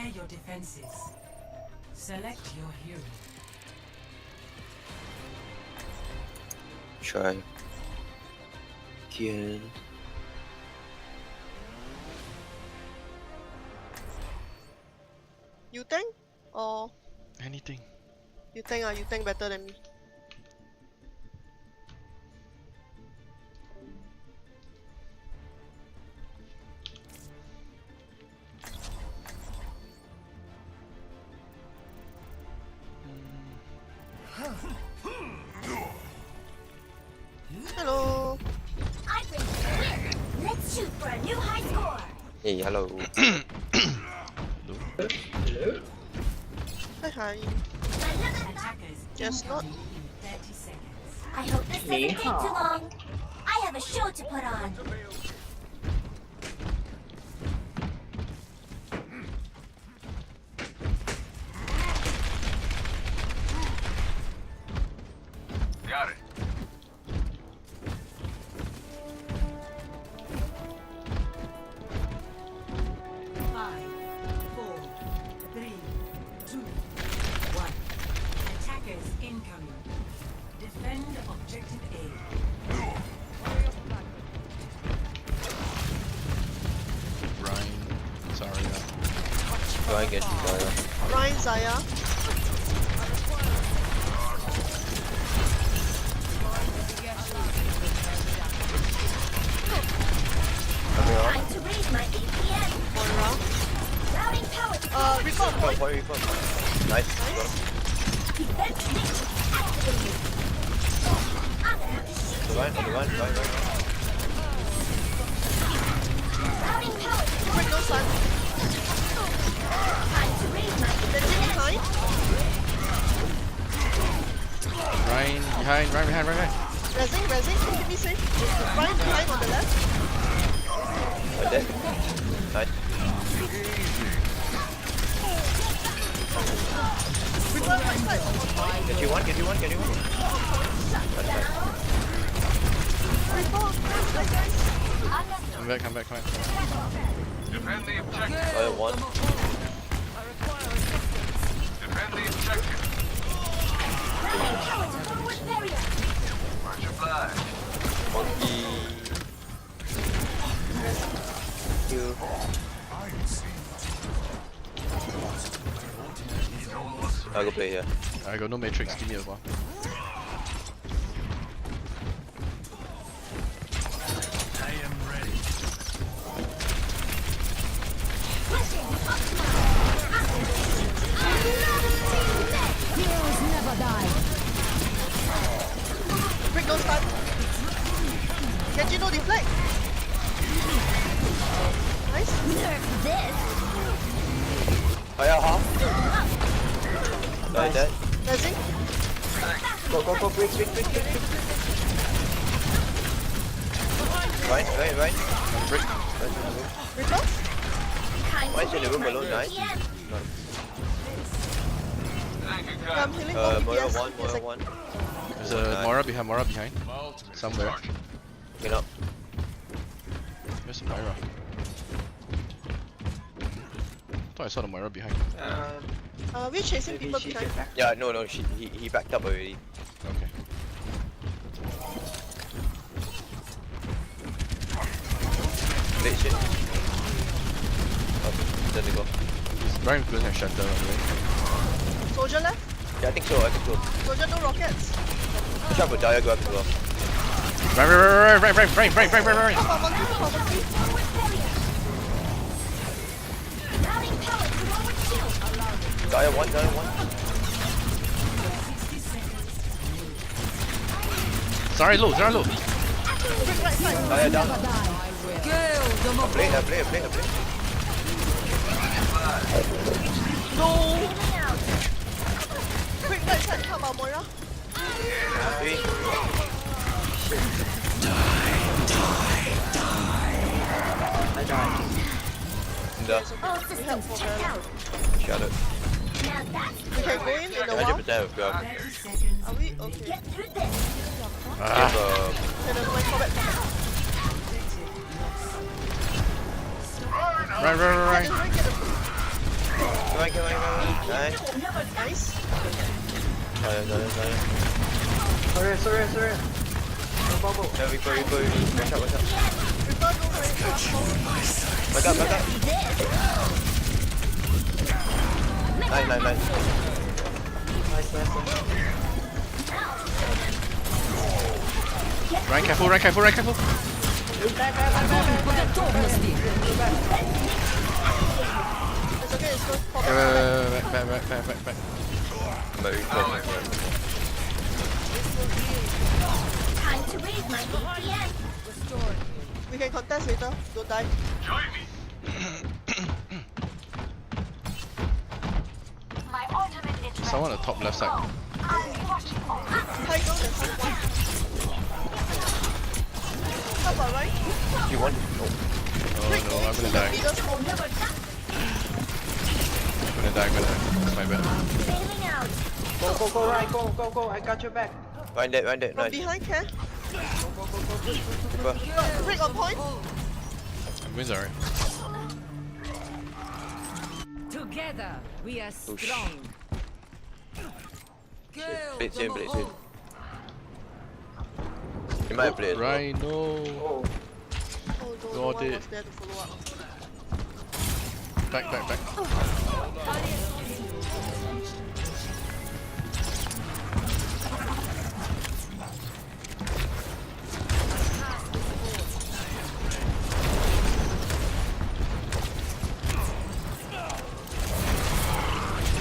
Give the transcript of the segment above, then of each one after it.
Prepare your defenses. Select your hero. Try. Kian. You tank? Or Anything. you tank you tank better than me. Hello. Let's shoot for a new high score. Hey, hello. Hi. Attackers Just not. incoming in 30 seconds. I hope this doesn't take too long. I have a show to put on. Got it. Five, four, three, two, one. Attackers incoming. Defend objective A. Ryan. Zarya. Try against Zaya. Ryan Zaya. Coming on. Time to raise my APM. Moira. Routing power to Recall Oh, point. what are you from? Nice. defense mix activated. I'm gonna have to shoot The one, right. routing power to Break no sun. time to raise my Then APM. behind. Ryan behind. Rezzing. Keep me safe. Ryan behind on the left. Like that. Nice. Recall right side. Get you one. Recall. Right guys. Come back. Defend the objective. Zaya one. Defend the objective. Routing power to forward barrier. Much obliged. Monkey. Q. I'll go play here. I got no matrix. Give me as well. Pushing optimal. Heroes never die. Break no stun. Genji no deflect. Nice. Nerf this. Zaya half. Like that. Rezzing. Go, quick. Right. Break. Recall. Time Why is to in the raise room my alone? Nice. APM. Thank you, I'm guys. healing Moira DPS. one. There's a Moira behind. Somewhere. Get up. Where's the Moira? Thought I saw the Moira behind. We're chasing people behind. Yeah, no, he backed up already. Okay. Late shit. Oh, then they go. Ryan's closing a shutter on the way. Soldier left. Yeah, I think so. Soldier no rockets. Push out for Zaya, go up as well. Ryan. Half our monkey. Forward barrier. Routing power to forward shield. Zaya one. 60 seconds. Zarya low. Break right side. Zaya down. Never die. Play. No. Healing out. Break right side. Come on, Moira. 3. All systems checked out. Shut it. Now that's We can go in a while. 100% of go. 30 seconds. Are we okay? get through this. Give, Okay, never mind. Fall back. Ryan. Just right, get a Come on. Nice. Nice. Sorry. Sorry. Bubble. No, Reaper. Watch out. Reaper, go for it. Back up. Nice. Nice. Ryan careful. It's okay, it's good. Pop Back. No, Reaper. Time to raise my VPN. We can contest later. Don't die. Join me. My ultimate is Someone on the top left side. Tiger, there's one. How about right? You want? Oh. Oh no, I'm gonna die. Leaders. That's my bad. Bailing out. Go, Ryan. Go. I got your back. Wind it. From Nice. behind, can. Reaper. Break on point. Wind's alright. Together we are Push. strong. Blitz in. You might have played. Ryan, no. Oh Oh. no, Got no one it. was there to follow up. Back.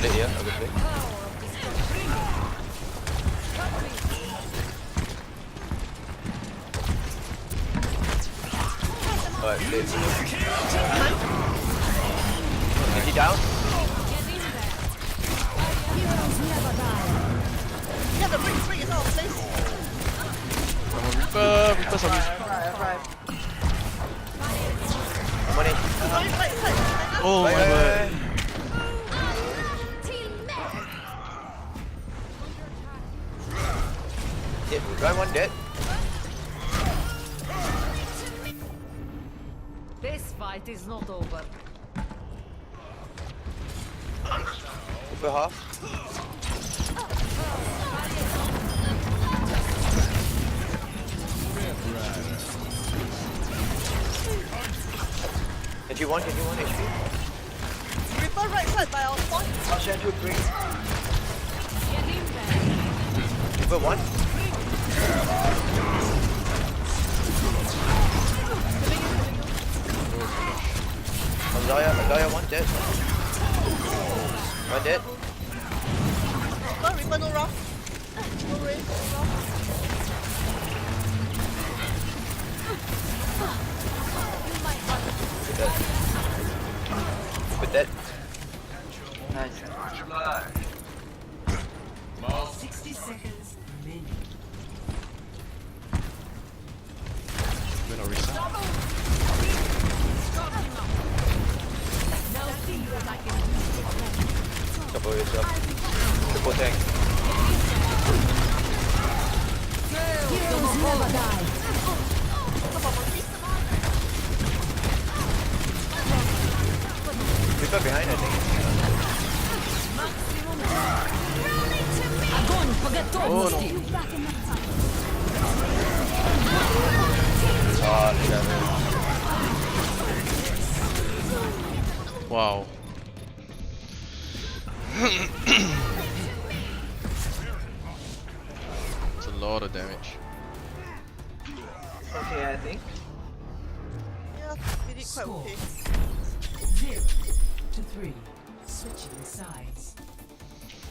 Play here, I will play. Alright, play. Is he down? Heroes never die. Yeah, the break is out of place. Come on, Reaper's on me. Right. I'm on it. Right. Oh my word. Yeah, Ryan one dead. This fight is not over. Reaper half. Did you want HP? Reaper right side by our spawn. I'll share 2, 3. Reaper one. Zaya one dead. One dead. No, Reaper, no rough. No race, no rough. Reaper dead. Nice. Much obliged. 60 seconds remaining. Win or reset. Cover yourself. Triple tank. Heroes never die. Reaper behind, I think. Огонь по готовности. Wow. It's a lot of damage. Okay, I think. Yeah, we did quite okay. 0 to 3. Switching sides.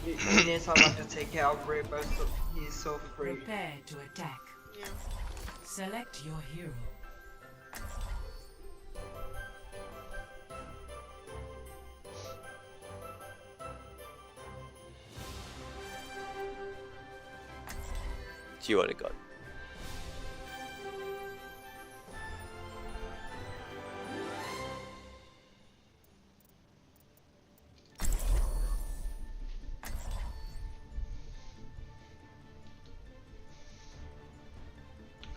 We need someone to take care of Reaper, so he's so free. Prepare to attack. Yeah. Select your hero. See what I got.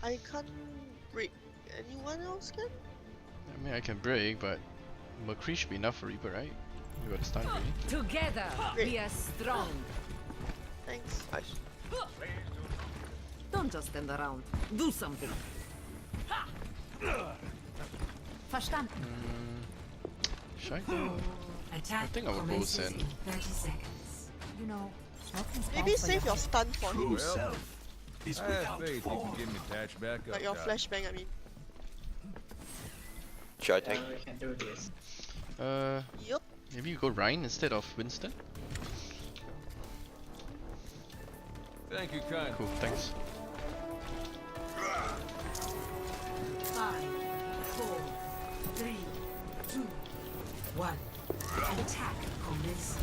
I can't break. Anyone else can? I mean, I can break, but McCree should be enough for Reaper, right? You got a stun, really? Together, Great. we are strong. Thanks. Nice. Don't just stand around. Do something. Verstanden. Should I go? Attack think I would go commences Zen. in 30 seconds. You know, smoking's bad Maybe for save your health. stun for him. I have faith you can get me patched back up. Like your Doc. flashbang, I mean. Should I tank? We can do this. Yup. Maybe you go Ryan instead of Winston? Thank you, kind. Cool, thanks. 5, 4, 3, 2, 1. Attack commences.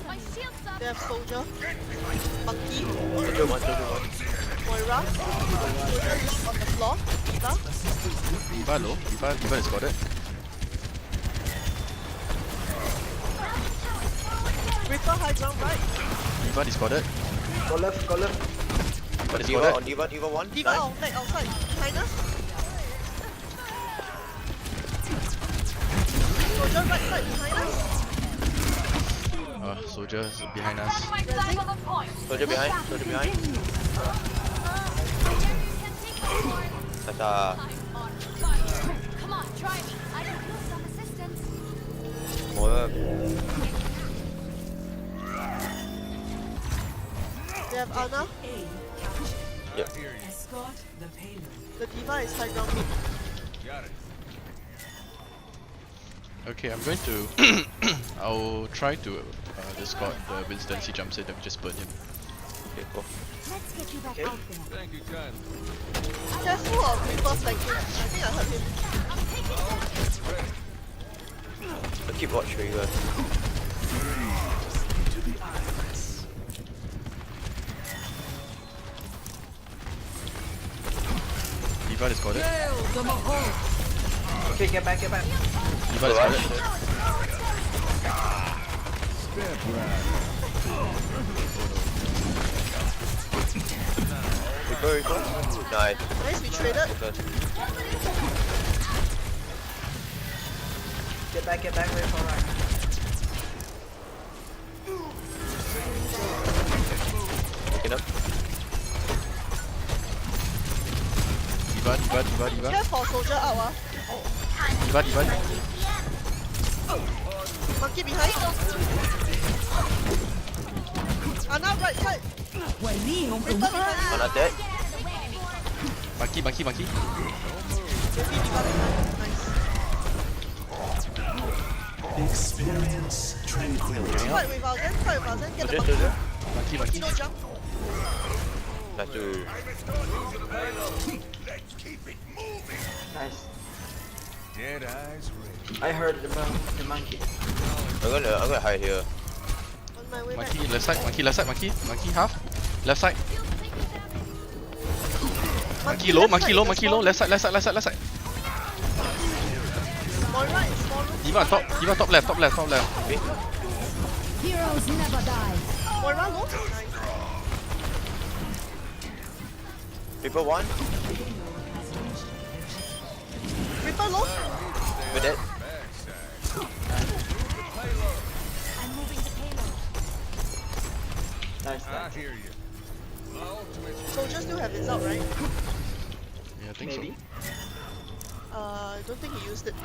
My shield's up. They have soldier. Monkey. Soldier one. Moira. Soldier locked on the floor. Eva. Diva low. Diva has got it. Reaper high ground right. Diva has got it. Go left, go left. Diva has Diva got on it. Diva one. Diva Nice. out, back outside. Behind us. Soldier right side behind us. Soldier is behind us. Soldier behind. Come That's on, try me. I can use some assistance. Moira. They have Ana. Yep. Escort the payload. The Diva is high ground mid. Got it. Okay, I'm going to. I'll try to discard the Winston. He jumps in and we just burn him. Okay, cool. Let's get you back Okay. out there. Thank you, kind. Careful of Reaper flanking. I think I heard him. I'll keep watch for you guys. Diva has got it. Okay, get back, get back. Diva has got it. Step right. Reaper. Nice. Nice, we traded. Good. Get back, wait for right. Picking up. Diva. Careful, soldier out ah. Diva. Monkey behind. Ana right side. Reaper behind. Mana dead. Monkey. Maybe Diva behind. Nice. Experience tranquility. Fight with Valzen. Get the Soldier. monkey. Monkey. Monkey no jump. Nice to. Nice. Dead eyes ready. I heard the monkey. I'm gonna hide here. On my way back. Monkey left side. Monkey half. Left side. Monkey low. Left side. Moira is smaller. Diva top left. Heroes never die. Moira low. Nice. Reaper one. Reaper low. We're dead. I'm moving the payload. Nice, I nice. hear you. My ultimate's Soldier still have his out, right? Yeah, I think Maybe. I don't think he used it.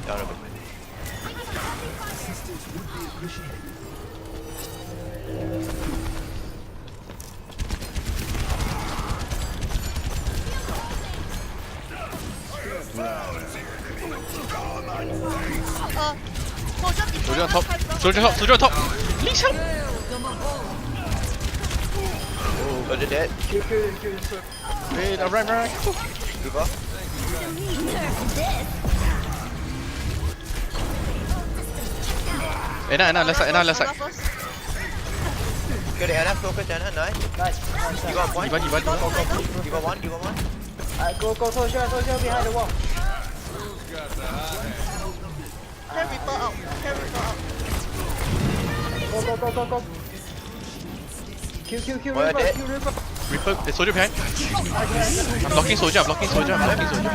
Down a bit. Assistance would be appreciated. Soldier behind. Soldier on top. Soldier on top. Please help. Soldier dead. Kill. Wait, right. Diva. Ana, left side. Ana first. Good Ana. Focus Ana. Nice. Nice. Diva on point. Diva. Diva one. Go, soldier behind the wall. Carry Reaper out. Go. Kill Moira Reaper, dead. kill Reaper. Reaper, there's soldier behind. I'm blocking soldier, I'm blocking soldier, I'm blocking soldier.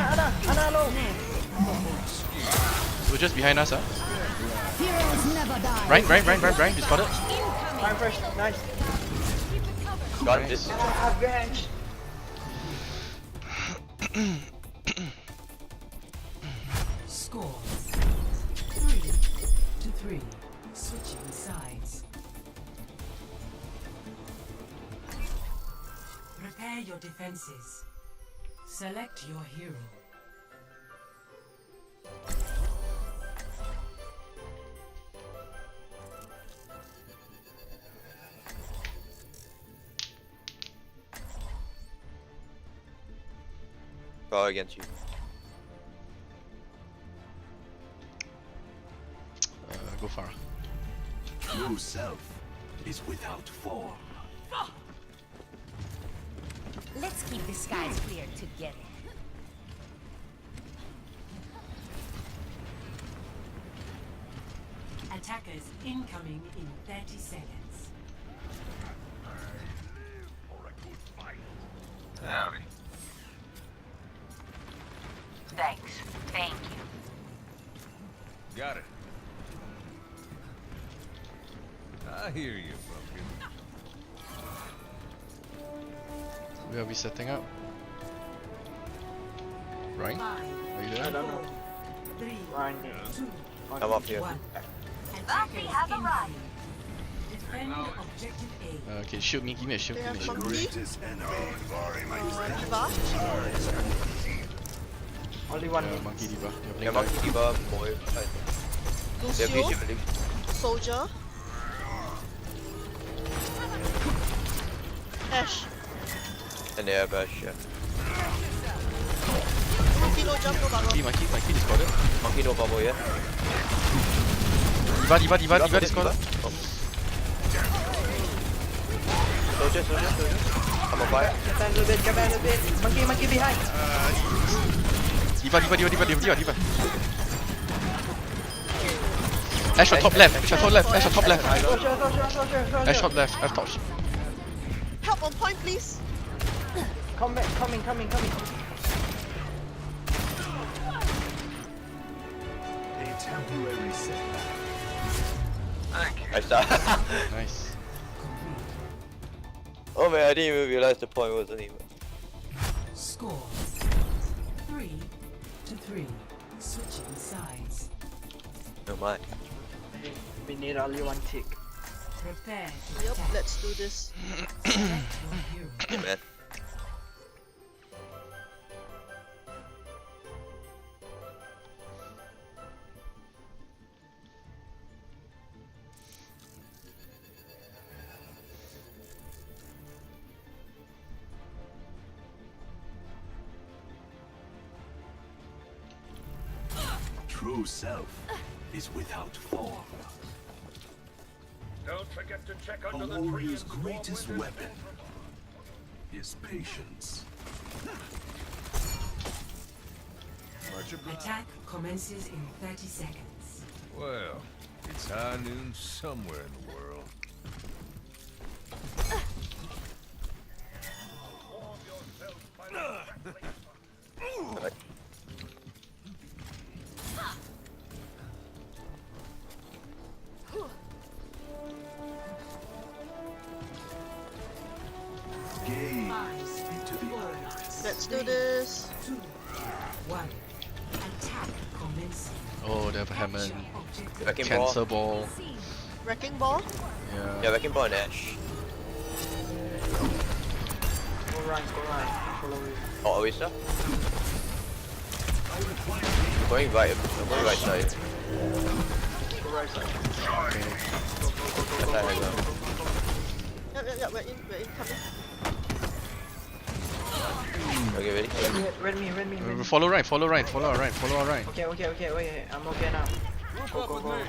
Soldier's behind us, Heroes never die. Ryan, you spotted. I'm first. Nice. Got this. Advantage. Score 3-3. Switching sides. Prepare your defenses. Select your hero. Go against you. Go far. True self is without form. Let's keep the skies clear together. Attackers incoming in 30 seconds. Howdy. Thanks. Thank you. Got it. I hear you, pumpkin. Where are we setting up? Ryan? Are you I there? don't know. 3, Ryan. 2, I'm up here. 1. Attackers incoming. Defend objective A. Okay, shield me, give me a shield, They give me a have shield. monkey. Diva. Only one. Yeah, monkey diva. You're Yeah, playing monkey dive. diva, boy. Yeah, Lucio. vision. Soldier. Ash. And they have Ash, yeah. Monkey no jump, no bubble. Monkey discorded. Monkey no bubble, yeah. Diva discorded. Soldier. I'm on fire. Get back a little bit. Monkey behind. Diva. Ash on top left. Sure. Ash top left. F top. Help on point, please. Coming. A temporary setback. Thank you. I start. Nice. Oh man, I didn't even realize the point wasn't even. Score 3-3. Switching sides. No mind. We need only one tick. Prepare to Yep, attack. let's do this. Select your hero. Yeah, man. True self is without form. Don't forget to check A warrior's greatest weapon is patience. Much obliged. Attack commences in 30 seconds. Well, it's high noon somewhere in the world. Right. Gaze into the eyes. Let's do this. 2, 1. Attack commencing. Oh, they have a Hammond. Capture objective. Wrecking Cancer ball. ball. Wrecking ball. Yeah. Yeah, wrecking ball and Ash. Go Ryan. Follow me. Oh, are we stuck? I'm going right side. Go right side. That side I go. Yep, we're in, coming. Okay, ready? Red me. Follow right. Follow our right. Okay, wait, I'm okay now. Go, right.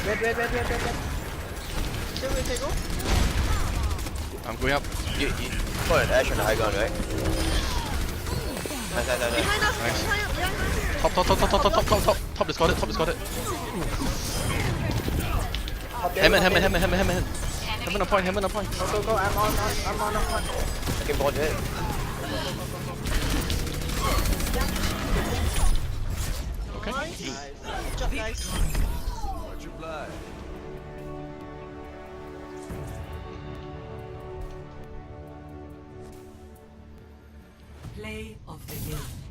Wait. Still we can go. I'm going up. You put an Ash on the high ground, right? Nice. Behind us, Nice. behind us. Top discorded. Hammond. Hammond on point. Go, go, I'm on a point. I can bond it. Okay. Nice. Good job, guys. Much obliged. Play of the game.